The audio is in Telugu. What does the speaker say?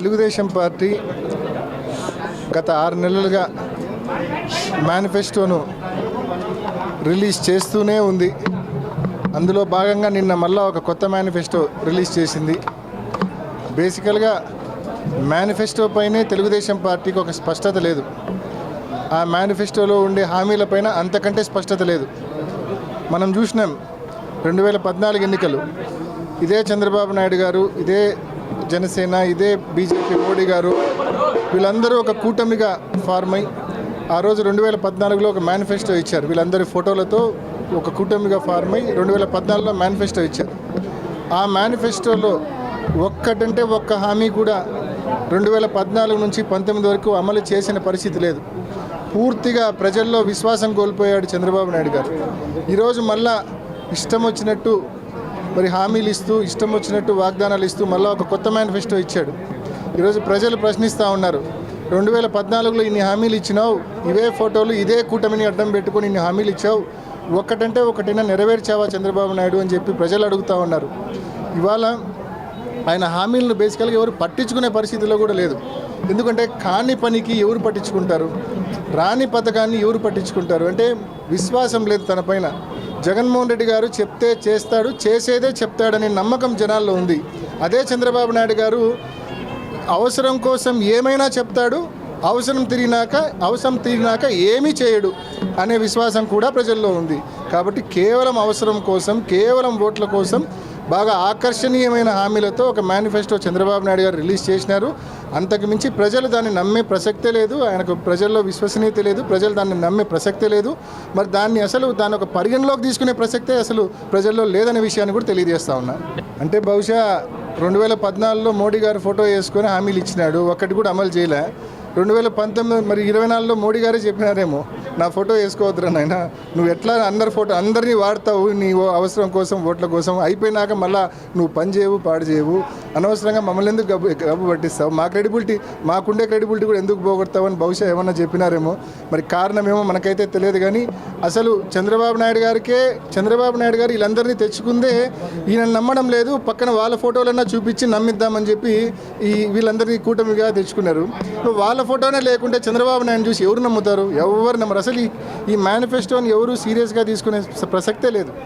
తెలుగుదేశం పార్టీ గత 6 నెలలుగా మేనిఫెస్టోను రిలీజ్ చేస్తూనే ఉంది. అందులో భాగంగా నిన్న మళ్ళా ఒక కొత్త మేనిఫెస్టో రిలీజ్ చేసింది. బేసికల్గా మేనిఫెస్టో పైనే తెలుగుదేశం పార్టీకి ఒక స్పష్టత లేదు. ఆ మేనిఫెస్టోలో ఉండే హామీలపైన అంతకంటే స్పష్టత లేదు. మనం చూసినాం 2014 ఎన్నికలు, ఇదే చంద్రబాబు నాయుడు గారు, ఇదే జనసేన, ఇదే బీజేపీ మోడీ గారు వీళ్ళందరూ ఒక కూటమిగా ఫార్మ్ అయ్యి ఆ రోజు 2014లో ఒక మేనిఫెస్టో ఇచ్చారు. వీళ్ళందరి ఫోటోలతో ఒక కూటమిగా ఫార్మ్ అయ్యి 2014లో మేనిఫెస్టో ఇచ్చారు. ఆ మేనిఫెస్టోలో ఒక్కటంటే ఒక్క హామీ కూడా 2014 నుంచి 19 వరకు అమలు చేసిన పరిస్థితి లేదు. పూర్తిగా ప్రజల్లో విశ్వాసం కోల్పోయాడు చంద్రబాబు నాయుడు గారు. ఈరోజు మళ్ళా ఇష్టం వచ్చినట్టు మరి హామీలు ఇస్తూ, ఇష్టం వచ్చినట్టు వాగ్దానాలు ఇస్తూ మళ్ళీ ఒక కొత్త మేనిఫెస్టో ఇచ్చాడు. ఈరోజు ప్రజలు ప్రశ్నిస్తూ ఉన్నారు, 2014లో ఇన్ని హామీలు ఇచ్చినావు, ఇవే ఫోటోలు ఇదే కూటమిని అడ్డం పెట్టుకొని ఇన్ని హామీలు ఇచ్చావు, ఒక్కటంటే ఒకటైనా నెరవేర్చావా చంద్రబాబు నాయుడు అని చెప్పి ప్రజలు అడుగుతూ ఉన్నారు. ఇవాళ ఆయన హామీలను బేసికల్గా ఎవరు పట్టించుకునే పరిస్థితిలో కూడా లేదు. ఎందుకంటే కాని పనికి ఎవరు పట్టించుకుంటారు, రాని పథకాన్ని ఎవరు పట్టించుకుంటారు అంటే విశ్వాసం లేదు తన పైన. జగన్మోహన్ రెడ్డి గారు చెప్తే చేస్తాడు, చేసేదే చెప్తాడనే నమ్మకం జనాల్లో ఉంది. అదే చంద్రబాబు నాయుడు గారు అవసరం కోసం ఏమైనా చెప్తాడు, అవసరం తీరినాక ఏమీ చేయడు అనే విశ్వాసం కూడా ప్రజల్లో ఉంది. కాబట్టి కేవలం అవసరం కోసం, కేవలం ఓట్ల కోసం బాగా ఆకర్షణీయమైన హామీలతో ఒక మేనిఫెస్టో చంద్రబాబు నాయుడు గారు రిలీజ్ చేసినారు. అంతకు మించి ప్రజలు దాన్ని నమ్మే ప్రసక్తే లేదు. ఆయనకు ప్రజల్లో విశ్వసనీయత లేదు, ప్రజలు దాన్ని నమ్మే ప్రసక్తే లేదు. మరి దాన్ని ఒక పరిగణలోకి తీసుకునే ప్రసక్తే అసలు ప్రజల్లో లేదనే విషయాన్ని కూడా తెలియజేస్తా ఉన్నా. అంటే బహుశా 2014లో మోడీ గారు ఫోటో వేసుకొని హామీలు ఇచ్చినాడు, ఒక్కటి కూడా అమలు చేయలే. 2019 మరి 24లో మోడీ గారే చెప్పినారేమో, నా ఫోటో వేసుకోవద్దురా నాయన, నువ్వు ఎట్లా అందరినీ వాడతావు నీ అవసరం కోసం, ఓట్ల కోసం, అయిపోయినాక మళ్ళీ నువ్వు పని చేయవు, పాడు చేయవు, అనవసరంగా మమ్మల్ని ఎందుకు గబ్బు పట్టిస్తావు, మాకుండే క్రెడిబిలిటీ కూడా ఎందుకు పోగొడతావు అని బహుశా ఏమన్నా చెప్పినారేమో. మరి కారణమేమో మనకైతే తెలియదు. కానీ అసలు చంద్రబాబు నాయుడు గారు వీళ్ళందరినీ తెచ్చుకుందే ఈయన నమ్మడం లేదు. పక్కన వాళ్ళ ఫోటోలన్నా చూపించి నమ్మిద్దామని చెప్పి వీళ్ళందరినీ కూటమిగా తెచ్చుకున్నారు. వాళ్ళ ఫోటోనే లేకుంటే చంద్రబాబు నాయుడు చూసి ఎవరు నమ్ముతారు? ఎవరు నమ్మరు. అసలు ఈ మేనిఫెస్టోని ఎవరు సీరియస్గా తీసుకునే ప్రసక్తే లేదు.